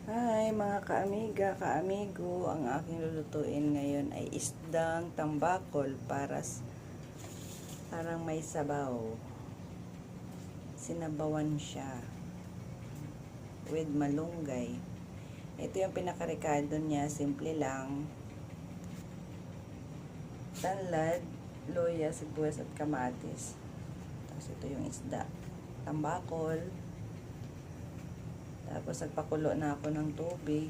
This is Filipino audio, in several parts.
Hi mga kaamiga, kaamigo, ang aking lulutuin ngayon ay isdang tambakol parang may sabaw. Sinabawan siya with malunggay. Ito yung pinakarekado niya, simple lang. Tanlad, luya, sibuyas at kamatis. Tapos ito yung isda, tambakol. Tapos nagpakulo na ako ng tubig.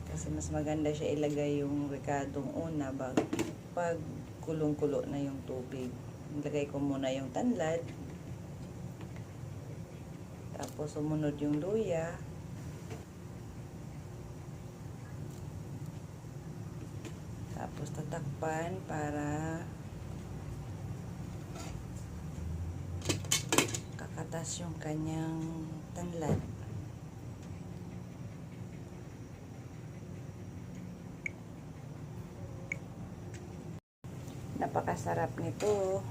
Kasi mas maganda siya ilagay yung rekadong una pag kulong-kulo na yung tubig. Ilagay ko muna yung tanlad. Tapos sumunod yung luya. Tapos tatakpan para kakatas yung kanyang tanlad. Napakasarap nito.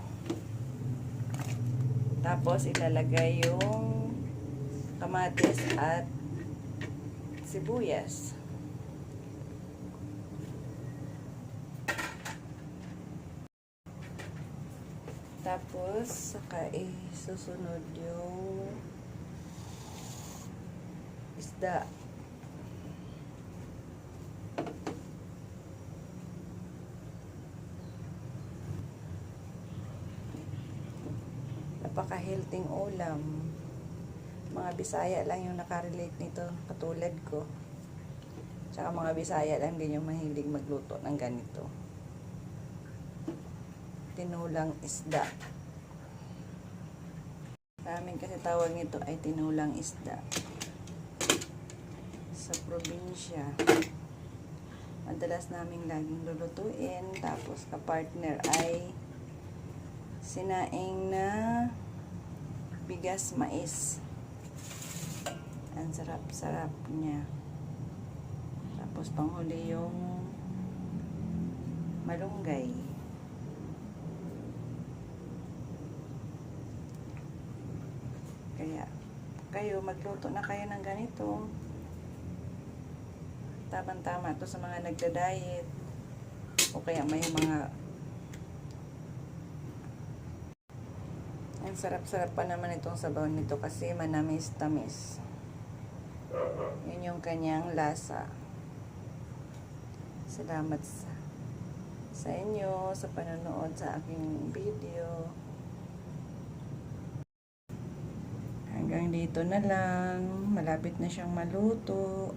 Tapos ilalagay yung kamatis at sibuyas. Tapos saka susunod yung isda. Napaka-healthy ulam. Mga Bisaya lang yung nakarelate nito, katulad ko. Tsaka mga Bisaya lang din yung mahilig magluto ng ganito. Tinulang isda. Sa amin kasi tawag nito ay tinulang isda. Sa probinsya, madalas naming laging lulutuin. Tapos kapartner ay sinaing na bigas mais. Ang sarap-sarap niya. Tapos panghuli yung malunggay. Kaya kayo magluto na kayo ng ganito. Tamang-tama to sa mga nagda-diet o kaya may mga ang sarap-sarap pa naman itong sabaw nito kasi manamis-tamis. Yun yung kanyang lasa. Salamat sa inyo sa panonood sa aking video. Hanggang dito na lang. Malapit na siyang maluto.